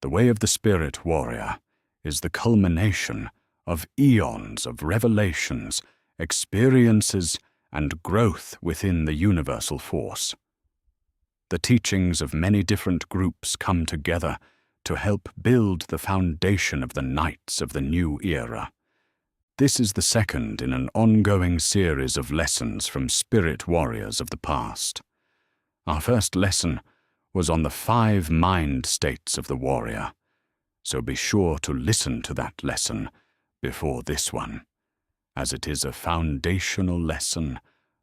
The way of the spirit warrior is the culmination of eons of revelations, experiences, and growth within the universal force. The teachings of many different groups come together to help build the foundation of the knights of the new era. This is the second in an ongoing series of lessons from spirit warriors of the past. Our first lesson was on the 5 mind states of the warrior, so be sure to listen to that lesson before this one, as it is a foundational lesson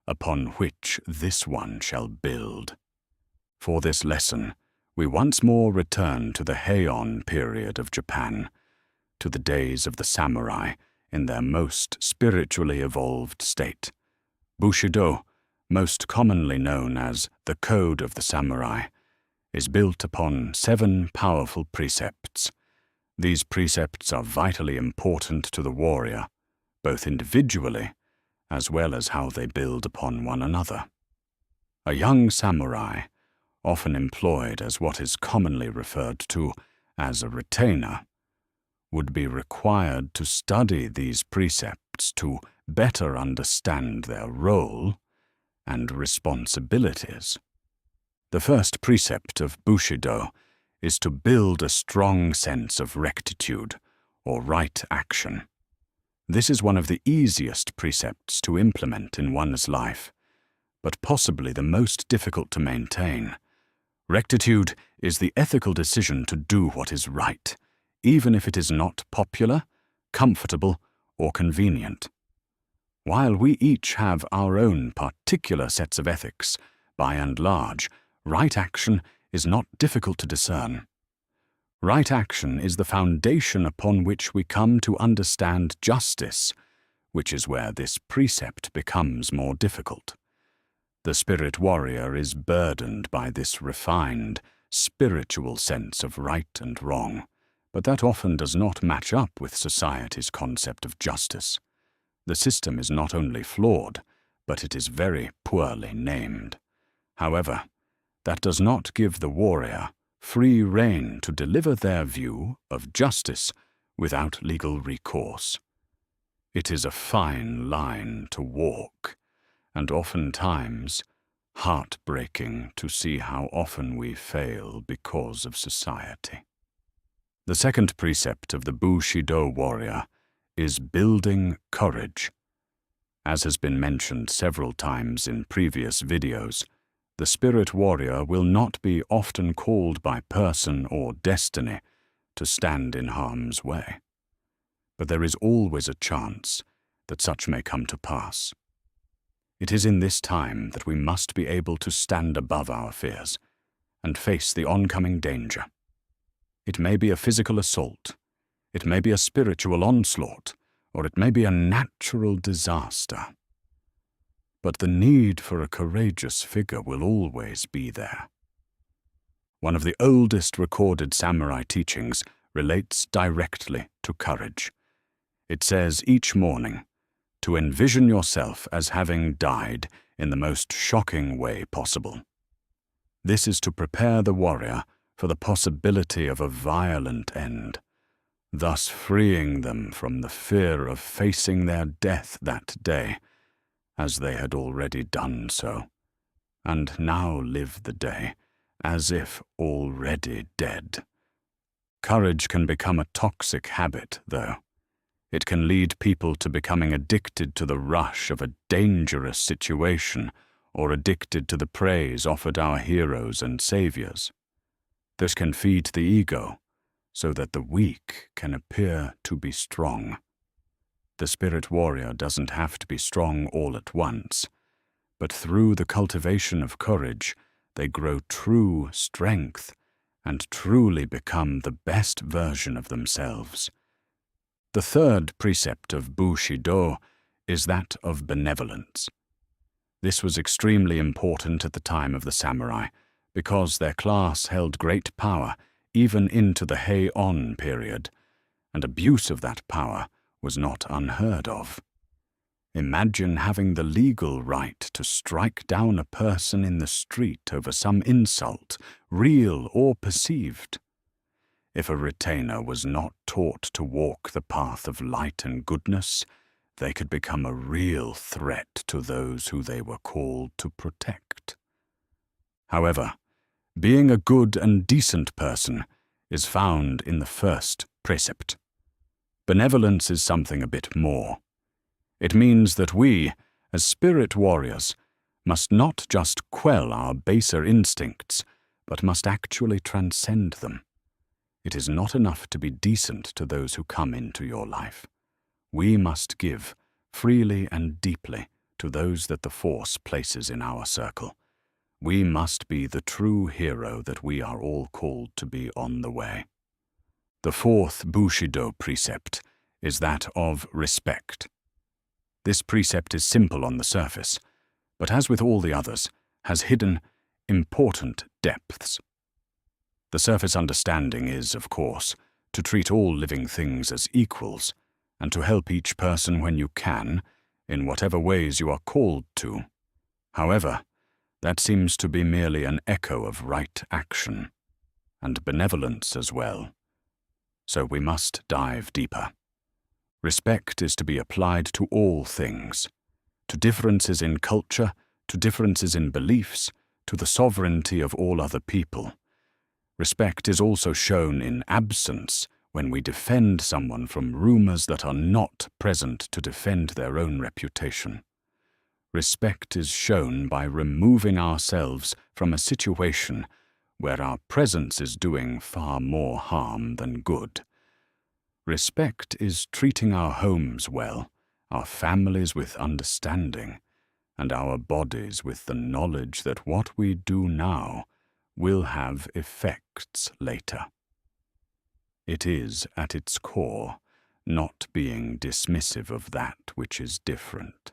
upon which this one shall build. For this lesson, we once more return to the Heian period of Japan, to the days of the samurai in their most spiritually evolved state. Bushido, most commonly known as the Code of the Samurai, is built upon 7 powerful precepts. These precepts are vitally important to the warrior, both individually as well as how they build upon one another. A young samurai, often employed as what is commonly referred to as a retainer, would be required to study these precepts to better understand their role and responsibilities. The first precept of Bushido is to build a strong sense of rectitude, or right action. This is one of the easiest precepts to implement in one's life, but possibly the most difficult to maintain. Rectitude is the ethical decision to do what is right, even if it is not popular, comfortable, or convenient. While we each have our own particular sets of ethics, by and large, right action is not difficult to discern. Right action is the foundation upon which we come to understand justice, which is where this precept becomes more difficult. The spirit warrior is burdened by this refined, spiritual sense of right and wrong, but that often does not match up with society's concept of justice. The system is not only flawed, but it is very poorly named. However, that does not give the warrior free rein to deliver their view of justice without legal recourse. It is a fine line to walk, and oftentimes heartbreaking to see how often we fail because of society. The second precept of the Bushido warrior is building courage. As has been mentioned several times in previous videos, the spirit warrior will not be often called by person or destiny to stand in harm's way. But there is always a chance that such may come to pass. It is in this time that we must be able to stand above our fears and face the oncoming danger. It may be a physical assault, it may be a spiritual onslaught, or it may be a natural disaster. But the need for a courageous figure will always be there. One of the oldest recorded samurai teachings relates directly to courage. It says each morning to envision yourself as having died in the most shocking way possible. This is to prepare the warrior for the possibility of a violent end, thus freeing them from the fear of facing their death that day, as they had already done so, and now live the day as if already dead. Courage can become a toxic habit, though. It can lead people to becoming addicted to the rush of a dangerous situation or addicted to the praise offered our heroes and saviors. This can feed the ego, so that the weak can appear to be strong. The spirit warrior doesn't have to be strong all at once, but through the cultivation of courage, they grow true strength and truly become the best version of themselves. The third precept of Bushido is that of benevolence. This was extremely important at the time of the samurai, because their class held great power even into the Heian period, and abuse of that power was not unheard of. Imagine having the legal right to strike down a person in the street over some insult, real or perceived. If a retainer was not taught to walk the path of light and goodness, they could become a real threat to those who they were called to protect. However, being a good and decent person is found in the first precept. Benevolence is something a bit more. It means that we, as spirit warriors, must not just quell our baser instincts, but must actually transcend them. It is not enough to be decent to those who come into your life. We must give, freely and deeply, to those that the Force places in our circle. We must be the true hero that we are all called to be on the way. The fourth Bushido precept is that of respect. This precept is simple on the surface, but as with all the others, has hidden, important depths. The surface understanding is, of course, to treat all living things as equals, and to help each person when you can, in whatever ways you are called to. However, that seems to be merely an echo of right action, and benevolence as well. So we must dive deeper. Respect is to be applied to all things, to differences in culture, to differences in beliefs, to the sovereignty of all other people. Respect is also shown in absence when we defend someone from rumors that are not present to defend their own reputation. Respect is shown by removing ourselves from a situation where our presence is doing far more harm than good. Respect is treating our homes well, our families with understanding, and our bodies with the knowledge that what we do now will have effects later. It is, at its core, not being dismissive of that which is different.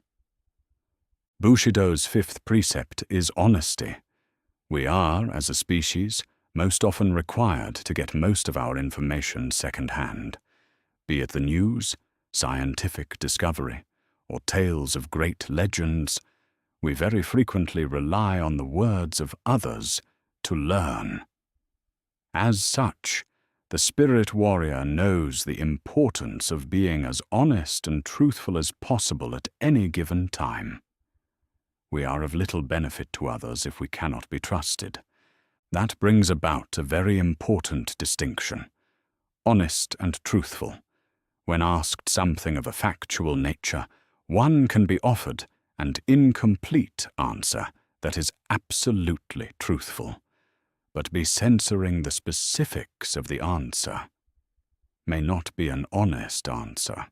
Bushido's fifth precept is honesty. We are, as a species, most often required to get most of our information second-hand, be it the news, scientific discovery, or tales of great legends. We very frequently rely on the words of others to learn. As such, the spirit warrior knows the importance of being as honest and truthful as possible at any given time. We are of little benefit to others if we cannot be trusted. That brings about a very important distinction. Honest and truthful. When asked something of a factual nature, one can be offered an incomplete answer that is absolutely truthful, but be censoring the specifics of the answer may not be an honest answer.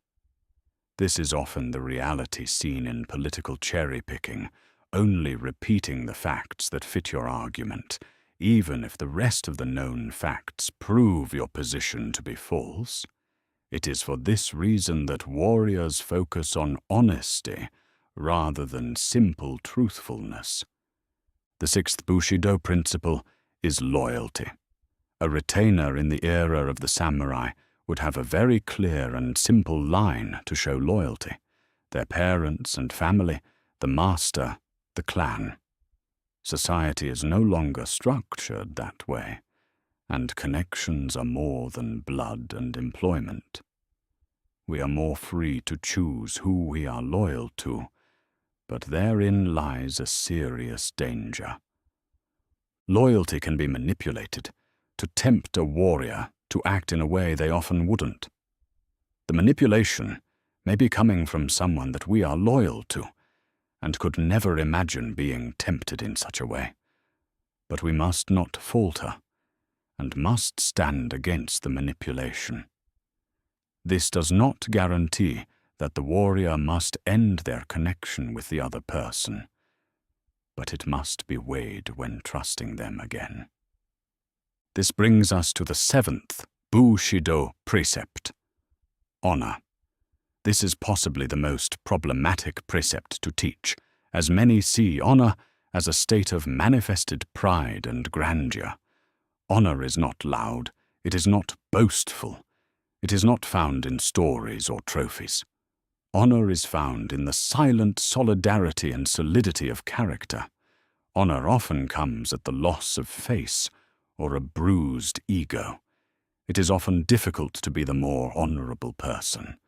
This is often the reality seen in political cherry-picking, only repeating the facts that fit your argument, even if the rest of the known facts prove your position to be false. It is for this reason that warriors focus on honesty rather than simple truthfulness. The sixth Bushido principle is loyalty. A retainer in the era of the samurai would have a very clear and simple line to show loyalty: their parents and family, the master, the clan. Society is no longer structured that way, and connections are more than blood and employment. We are more free to choose who we are loyal to, but therein lies a serious danger. Loyalty can be manipulated to tempt a warrior to act in a way they often wouldn't. The manipulation may be coming from someone that we are loyal to, and could never imagine being tempted in such a way. But we must not falter, and must stand against the manipulation. This does not guarantee that the warrior must end their connection with the other person, but it must be weighed when trusting them again. This brings us to the seventh Bushido precept: honor. This is possibly the most problematic precept to teach, as many see honor as a state of manifested pride and grandeur. Honor is not loud, it is not boastful, it is not found in stories or trophies. Honor is found in the silent solidarity and solidity of character. Honor often comes at the loss of face or a bruised ego. It is often difficult to be the more honorable person.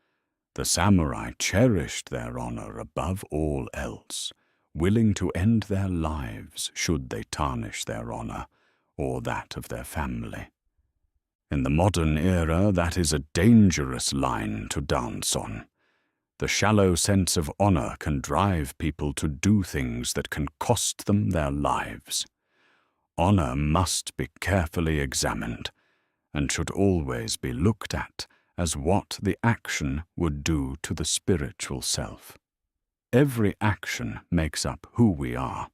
The samurai cherished their honor above all else, willing to end their lives should they tarnish their honor or that of their family. In the modern era, that is a dangerous line to dance on. The shallow sense of honor can drive people to do things that can cost them their lives. Honor must be carefully examined and should always be looked at as what the action would do to the spiritual self. Every action makes up who we are,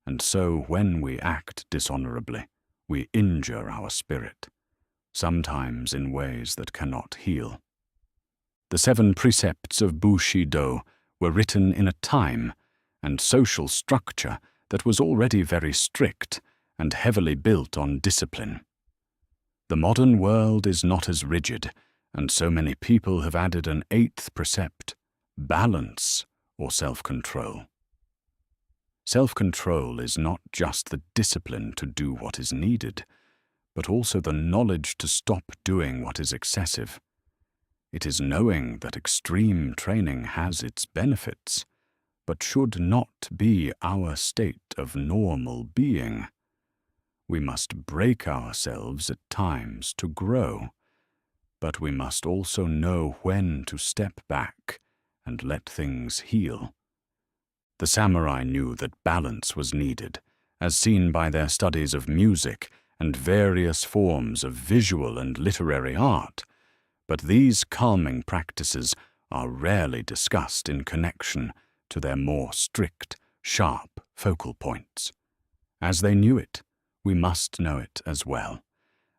and so when we act dishonorably, we injure our spirit, sometimes in ways that cannot heal. The 7 precepts of Bushido were written in a time and social structure that was already very strict and heavily built on discipline. The modern world is not as rigid, and so many people have added an 8th precept, balance or self-control. Self-control is not just the discipline to do what is needed, but also the knowledge to stop doing what is excessive. It is knowing that extreme training has its benefits, but should not be our state of normal being. We must break ourselves at times to grow, but we must also know when to step back and let things heal. The samurai knew that balance was needed, as seen by their studies of music and various forms of visual and literary art, but these calming practices are rarely discussed in connection to their more strict, sharp focal points. As they knew it, we must know it as well,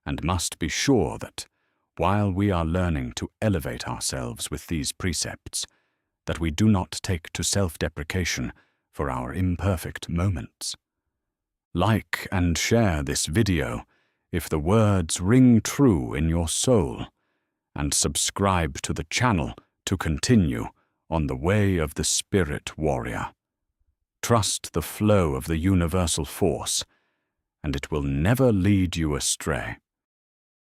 and must be sure that, while we are learning to elevate ourselves with these precepts, that we do not take to self-deprecation for our imperfect moments. Like and share this video if the words ring true in your soul, and subscribe to the channel to continue on the way of the Spirit Warrior. Trust the flow of the universal force, and it will never lead you astray.